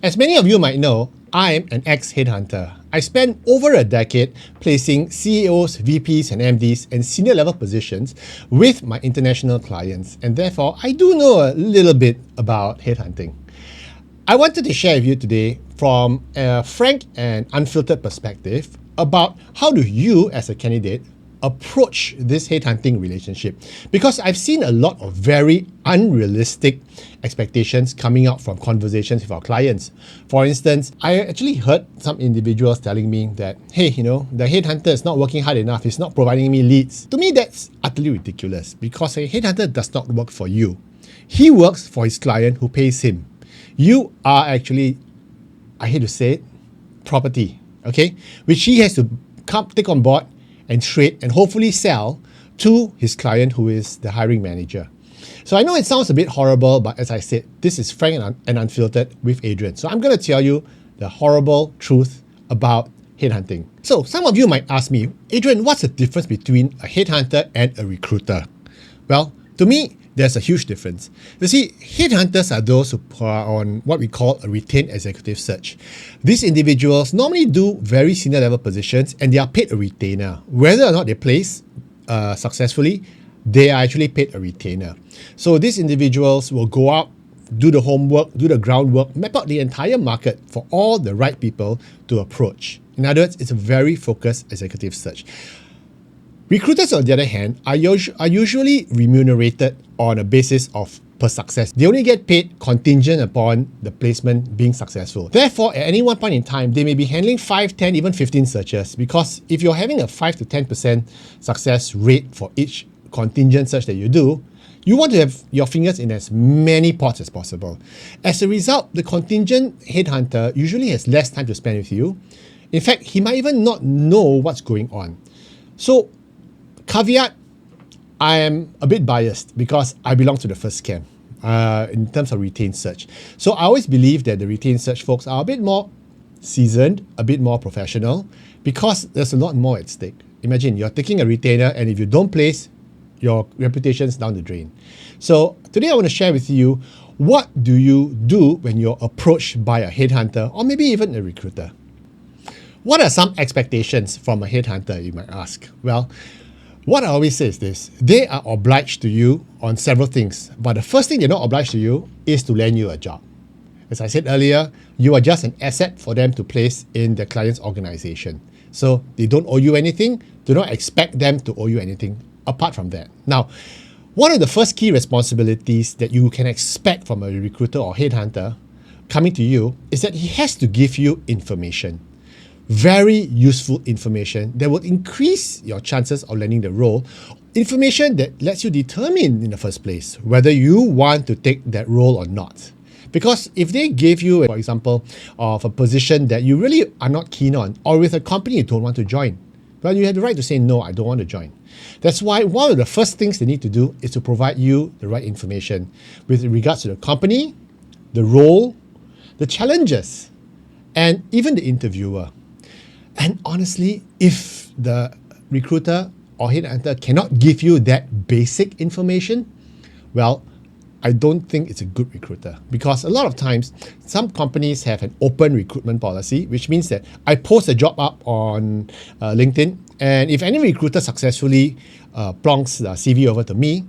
As many of you might know, I'm an ex-headhunter. I spent over a decade placing CEOs, VPs and MDs in senior level positions with my international clients, and therefore I do know a little bit about headhunting. I wanted to share with you today from a frank and unfiltered perspective about how do you as a candidate approach this headhunting relationship, because I've seen a lot of very unrealistic expectations coming out from conversations with our clients. For instance, I actually heard some individuals telling me that, hey, the headhunter is not working hard enough, he's not providing me leads. To me, that's utterly ridiculous, because a headhunter does not work for you. He works for his client who pays him. You are actually, I hate to say it, property, okay? Which he has to take on board and trade and hopefully sell to his client who is the hiring manager. So I know it sounds a bit horrible, but as I said, this is frank and unfiltered with Adrian. So I'm going to tell you the horrible truth about headhunting. So some of you might ask me, Adrian, what's the difference between a headhunter and a recruiter? Well, to me, there's a huge difference. You see, headhunters are those who are on what we call a retained executive search. These individuals normally do very senior level positions and they are paid a retainer. Whether or not they place successfully, they are actually paid a retainer. So these individuals will go out, do the homework, do the groundwork, map out the entire market for all the right people to approach. In other words, it's a very focused executive search. Recruiters, on the other hand, are usually remunerated on a basis of per success. They only get paid contingent upon the placement being successful. Therefore, at any one point in time, they may be handling 5, 10, even 15 searches, because if you're having a 5 to 10% success rate for each contingent search that you do, you want to have your fingers in as many pots as possible. As a result, the contingent headhunter usually has less time to spend with you. In fact, he might even not know what's going on. So, caveat, I am a bit biased because I belong to the first camp in terms of retained search. So I always believe that the retained search folks are a bit more seasoned, a bit more professional, because there's a lot more at stake. Imagine you're taking a retainer, and if you don't place, your reputation's down the drain. So today I want to share with you, what do you do when you're approached by a headhunter or maybe even a recruiter? What are some expectations from a headhunter, you might ask? Well, what I always say is this: they are obliged to you on several things, but the first thing they're not obliged to you is to land you a job. As I said earlier, you are just an asset for them to place in their client's organization. So they don't owe you anything. Do not expect them to owe you anything apart from that. Now, one of the first key responsibilities that you can expect from a recruiter or headhunter coming to you is that he has to give you information. Very useful information that will increase your chances of landing the role. Information that lets you determine in the first place whether you want to take that role or not. Because if they give you, for example, of a position that you really are not keen on, or with a company you don't want to join, well, you have the right to say, no, I don't want to join. That's why one of the first things they need to do is to provide you the right information with regards to the company, the role, the challenges, and even the interviewer. And honestly, if the recruiter or headhunter cannot give you that basic information, well, I don't think it's a good recruiter, because a lot of times some companies have an open recruitment policy, which means that I post a job up on LinkedIn, and if any recruiter successfully plonks the CV over to me,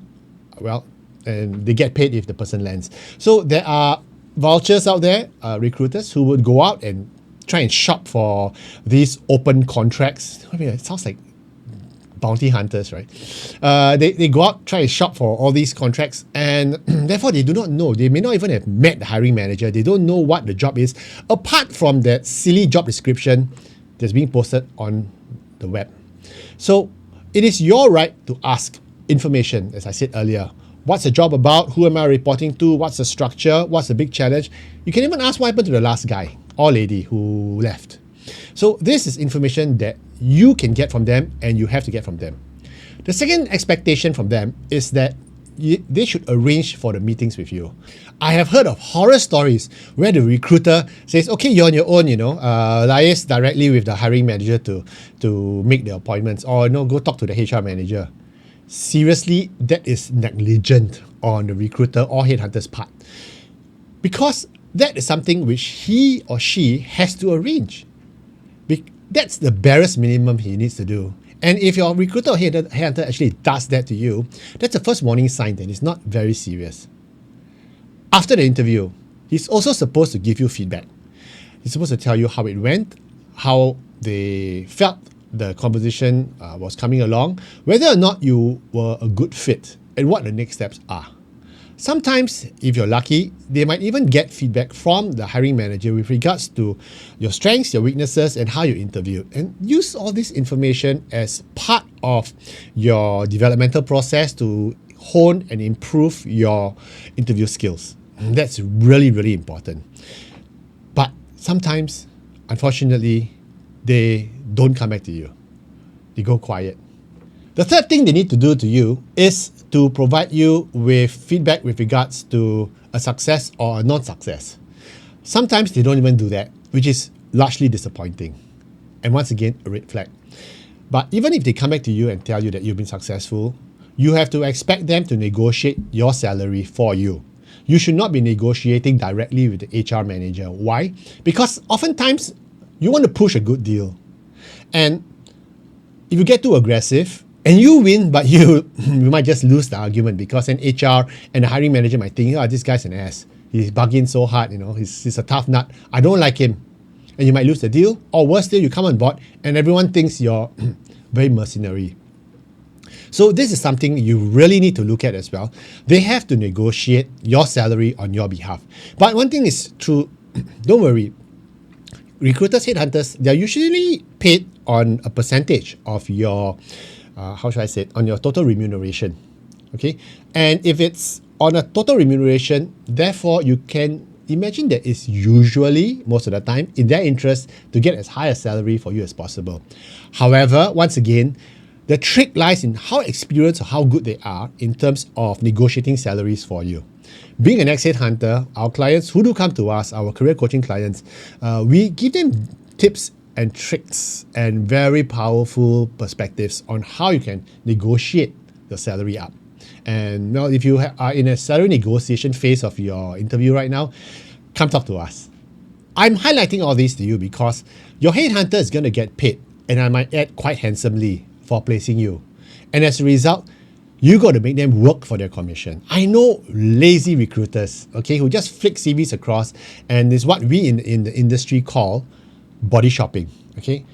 well, and they get paid if the person lands. So there are vultures out there, recruiters who would go out and try and shop for these open contracts. I mean, it sounds like bounty hunters, right? They go out, try and shop for all these contracts, and therefore they do not know. They may not even have met the hiring manager. They don't know what the job is, apart from that silly job description that's being posted on the web. So it is your right to ask information, as I said earlier. What's the job about? Who am I reporting to? What's the structure? What's the big challenge? You can even ask what happened to the last guy or lady who left. So this is information that you can get from them and you have to get from them. The second expectation from them is that they should arrange for the meetings with you. I have heard of horror stories where the recruiter says, okay, you're on your own, liaise directly with the hiring manager to make the appointments, or no, go talk to the HR manager. Seriously, that is negligent on the recruiter or headhunter's part. Because that is something which he or she has to arrange. That's the barest minimum he needs to do. And if your recruiter or headhunter actually does that to you, that's the first warning sign that it's not very serious. After the interview, he's also supposed to give you feedback. He's supposed to tell you how it went, how they felt the conversation was coming along, whether or not you were a good fit, and what the next steps are. Sometimes, if you're lucky, they might even get feedback from the hiring manager with regards to your strengths, your weaknesses, and how you interviewed. And use all this information as part of your developmental process to hone and improve your interview skills. And that's really, really important. But sometimes, unfortunately, they don't come back to you. They go quiet. The third thing they need to do to you is to provide you with feedback with regards to a success or a non-success. Sometimes they don't even do that, which is largely disappointing. And once again, a red flag. But even if they come back to you and tell you that you've been successful, you have to expect them to negotiate your salary for you. You should not be negotiating directly with the HR manager. Why? Because oftentimes you want to push a good deal. And if you get too aggressive, and you win, but you might just lose the argument because an HR and the hiring manager might think, oh, this guy's an ass. He's bugging so hard, he's a tough nut. I don't like him. And you might lose the deal. Or worse still, you come on board and everyone thinks you're very mercenary. So this is something you really need to look at as well. They have to negotiate your salary on your behalf. But one thing is true, don't worry. Recruiters, headhunters, they're usually paid on a percentage of your on your total remuneration, okay? And if it's on a total remuneration, therefore you can imagine that it's usually, most of the time, in their interest to get as high a salary for you as possible. However, once again, the trick lies in how experienced or how good they are in terms of negotiating salaries for you. Being an ex-headhunter, our clients who do come to us, our career coaching clients, we give them tips and tricks and very powerful perspectives on how you can negotiate the salary up. And now, if you are in a salary negotiation phase of your interview right now, come talk to us. I'm highlighting all this to you because your headhunter is going to get paid, and I might add quite handsomely, for placing you. And as a result, you got to make them work for their commission. I know lazy recruiters, okay, who just flick CVs across, and it's what we in the industry call body shopping, okay?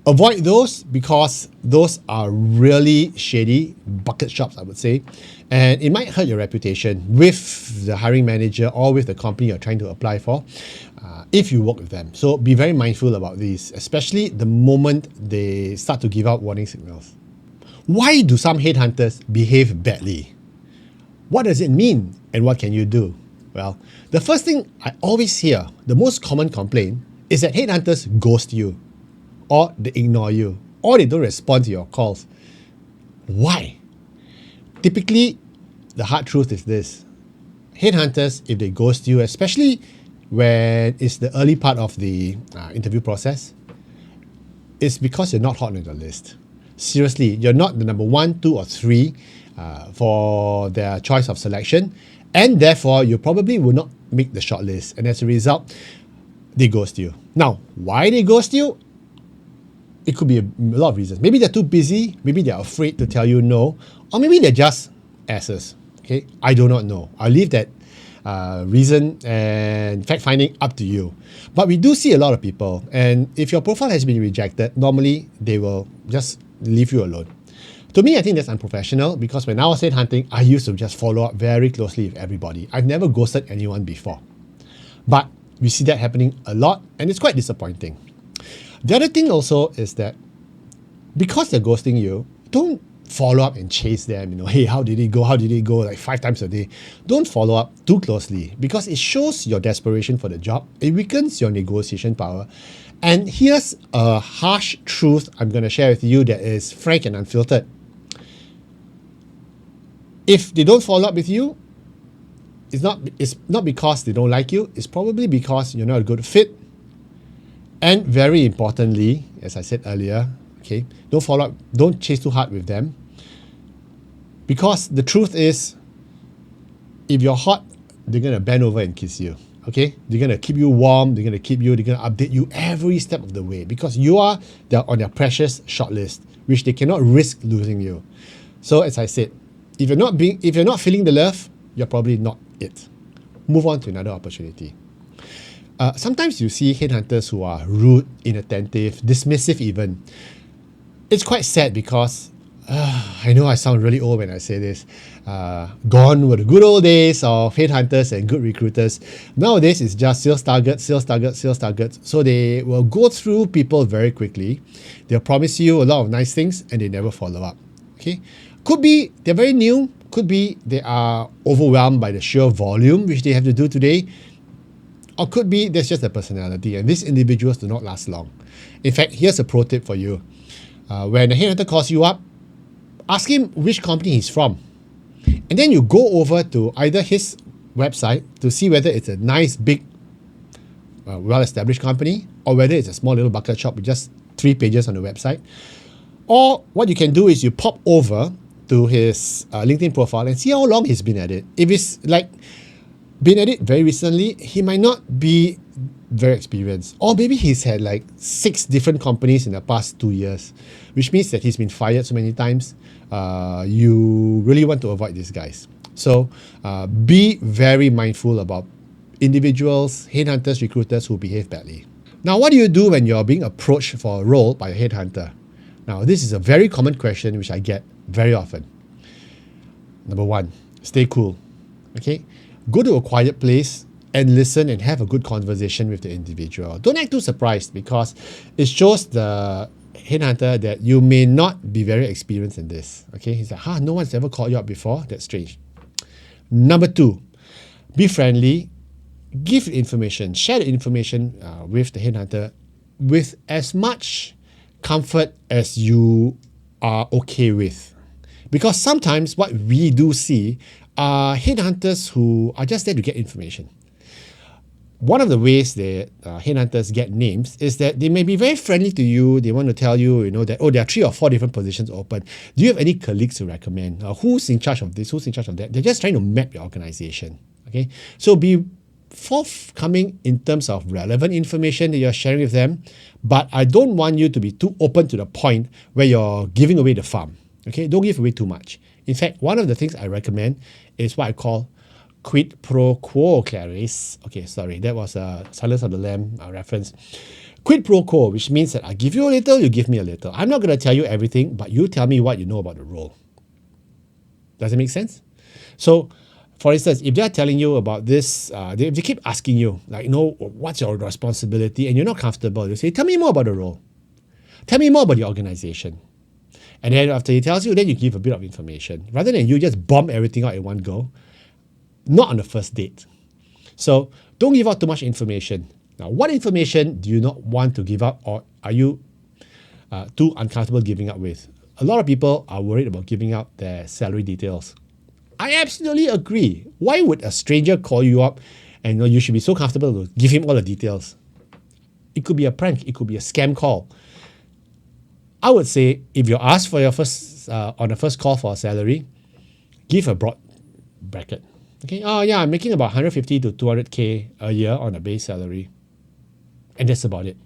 Avoid those because those are really shady bucket shops, I would say, and it might hurt your reputation with the hiring manager or with the company you're trying to apply for if you work with them. So be very mindful about these, especially the moment they start to give out warning signals. Why do some headhunters behave badly? What does it mean and what can you do? Well, the first thing I always hear, the most common complaint, is that headhunters ghost you, or they ignore you, or they don't respond to your calls. Why? Typically, the hard truth is this. Headhunters, if they ghost you, especially when it's the early part of the interview process, it's because you're not hot on the list. Seriously, you're not the number 1, 2, or 3 for their choice of selection, and therefore you probably will not make the short list. And as a result, they ghost you. Now, why they ghost you? It could be a lot of reasons. Maybe they're too busy, maybe they're afraid to tell you no, or maybe they're just asses. Okay, I do not know. I'll leave that reason and fact-finding up to you. But we do see a lot of people, and if your profile has been rejected, normally they will just leave you alone. To me, I think that's unprofessional because when I was headhunting, I used to just follow up very closely with everybody. I've never ghosted anyone before. But we see that happening a lot, and it's quite disappointing. The other thing also is that because they're ghosting you, don't follow up and chase them. Hey, how did it go? How did it go? Like 5 times a day. Don't follow up too closely because it shows your desperation for the job. It weakens your negotiation power. And here's a harsh truth I'm going to share with you that is frank and unfiltered. If they don't follow up with you, it's not because they don't like you. It's probably because you're not a good fit. And very importantly, as I said earlier, okay, don't follow up, don't chase too hard with them. Because the truth is, if you're hot, they're going to bend over and kiss you. Okay, they're going to keep you warm, they're going to update you every step of the way because you are on their precious shortlist, which they cannot risk losing you. So as I said, if you're not feeling the love, you're probably not it. Move on to another opportunity. Sometimes you see headhunters who are rude, inattentive, dismissive even. It's quite sad because I know I sound really old when I say this. Gone were the good old days of headhunters and good recruiters. Nowadays, it's just sales targets. So they will go through people very quickly. They'll promise you a lot of nice things and they never follow up. Okay, could be they're very new. Could be they are overwhelmed by the sheer volume which they have to do today. Or could be there's just a personality and these individuals do not last long. In fact, here's a pro tip for you. When a headhunter calls you up, ask him which company he's from. And then you go over to either his website to see whether it's a nice, big, well-established company or whether it's a small little bucket shop with just 3 pages on the website. Or what you can do is you pop over to his LinkedIn profile and see how long he's been at it. If it's like been at it very recently, he might not be very experienced. Or maybe he's had like 6 different companies in the past 2 years, which means that he's been fired so many times. You really want to avoid these guys. So be very mindful about individuals, headhunters, recruiters who behave badly. Now, what do you do when you're being approached for a role by a headhunter? Now, this is a very common question which I get very often. Number 1, stay cool. Okay? Go to a quiet place and listen and have a good conversation with the individual. Don't act too surprised because it shows the headhunter that you may not be very experienced in this. Okay? He's like, no one's ever called you up before? That's strange. Number 2, be friendly. Give information. Share the information with the headhunter with as much comfort as you are okay with. Because sometimes what we do see are headhunters who are just there to get information. One of the ways that headhunters get names is that they may be very friendly to you. They want to tell you, that, there are 3 or 4 different positions open. Do you have any colleagues to recommend? Who's in charge of this? Who's in charge of that? They're just trying to map your organization. Okay, so be forthcoming in terms of relevant information that you're sharing with them, but I don't want you to be too open to the point where you're giving away the farm. Okay, don't give away too much. In fact, one of the things I recommend is what I call quid pro quo, Clarice. Okay, sorry, that was a Silence of the Lamb reference. Quid pro quo, which means that I give you a little, you give me a little. I'm not going to tell you everything, but you tell me what you know about the role. Does it make sense? So, for instance, if they're telling you about this, they keep asking you, like, what's your responsibility? And you're not comfortable. You say, tell me more about the role. Tell me more about your organization. And then after he tells you, then you give a bit of information. Rather than you just bomb everything out in one go. Not on the first date. So don't give out too much information. Now, what information do you not want to give out or are you too uncomfortable giving up with? A lot of people are worried about giving out their salary details. I absolutely agree. Why would a stranger call you up and you should be so comfortable to give him all the details? It could be a prank. It could be a scam call. I would say if you're asked for your on the first call for a salary, give a broad bracket. Okay. Oh yeah, I'm making about 150 to 200K a year on a base salary. And that's about it.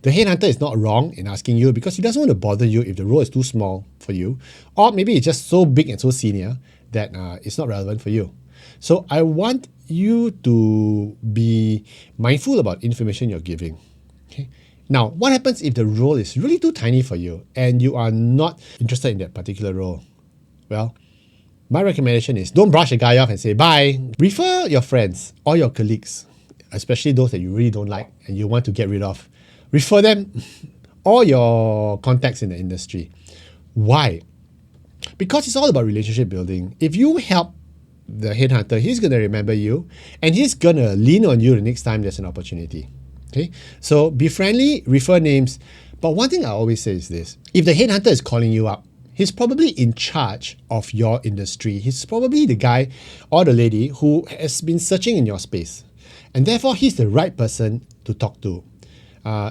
The headhunter is not wrong in asking you because he doesn't want to bother you if the role is too small for you, or maybe it's just so big and so senior that it's not relevant for you. So I want you to be mindful about information you're giving. Okay. Now, what happens if the role is really too tiny for you and you are not interested in that particular role? Well, my recommendation is don't brush a guy off and say bye. Refer your friends or your colleagues, especially those that you really don't like and you want to get rid of. Refer them or your contacts in the industry. Why? Because it's all about relationship building. If you help the headhunter, he's going to remember you and he's going to lean on you the next time there's an opportunity. Okay? So be friendly, refer names. But one thing I always say is this. If the headhunter is calling you up, he's probably in charge of your industry. He's probably the guy or the lady who has been searching in your space. And therefore, he's the right person to talk to.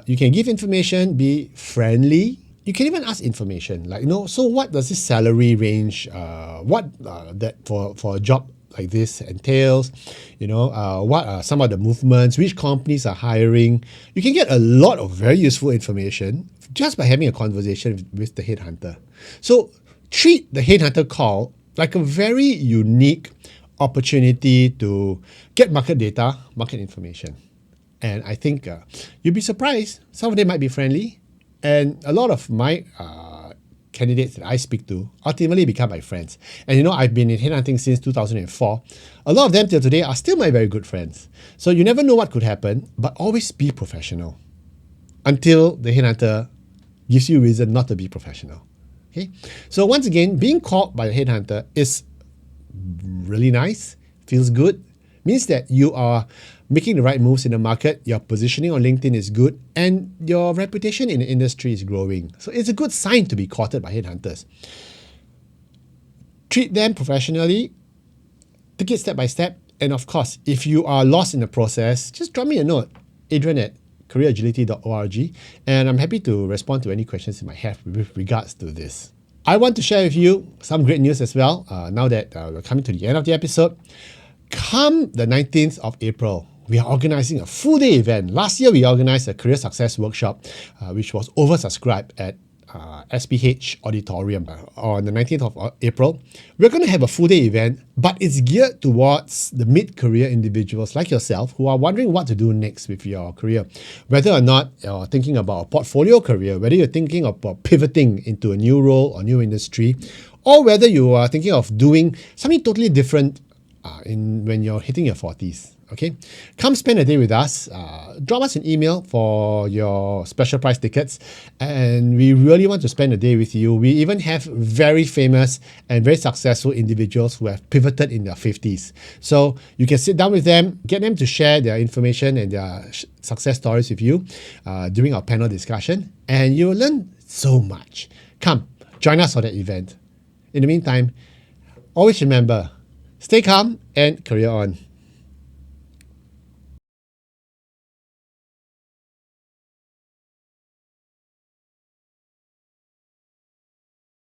You can give information, be friendly. You can even ask information like, so what does this salary range, that for a job like this entails, what are some of the movements, which companies are hiring. You can get a lot of very useful information just by having a conversation with the headhunter. So treat the headhunter call like a very unique opportunity to get market data, market information. And I think you'll be surprised. Some of them might be friendly. And a lot of my candidates that I speak to ultimately become my friends. And I've been in headhunting since 2004. A lot of them till today are still my very good friends. So you never know what could happen, but always be professional until the headhunter gives you reason not to be professional. Okay. So once again, being called by a headhunter is really nice, feels good, means that you are making the right moves in the market, your positioning on LinkedIn is good, and your reputation in the industry is growing. So it's a good sign to be courted by headhunters. Treat them professionally, take it step by step, and of course, if you are lost in the process, just drop me a note, Adrian at careeragility.org, and I'm happy to respond to any questions you might have with regards to this. I want to share with you some great news as well, now that we're coming to the end of the episode. Come the 19th of April, we are organizing a full day event. Last year, we organized a career success workshop, which was oversubscribed at SPH Auditorium on the 19th of April. We're going to have a full day event, but it's geared towards the mid-career individuals like yourself who are wondering what to do next with your career. Whether or not you're thinking about a portfolio career, whether you're thinking about pivoting into a new role or new industry, or whether you are thinking of doing something totally different when you're hitting your 40s. Okay, come spend a day with us. Drop us an email for your special price tickets, and we really want to spend a day with you. We even have very famous and very successful individuals who have pivoted in their 50s. So you can sit down with them, get them to share their information and their success stories with you during our panel discussion, and you will learn so much. Come, join us for that event. In the meantime, always remember, stay calm and career on.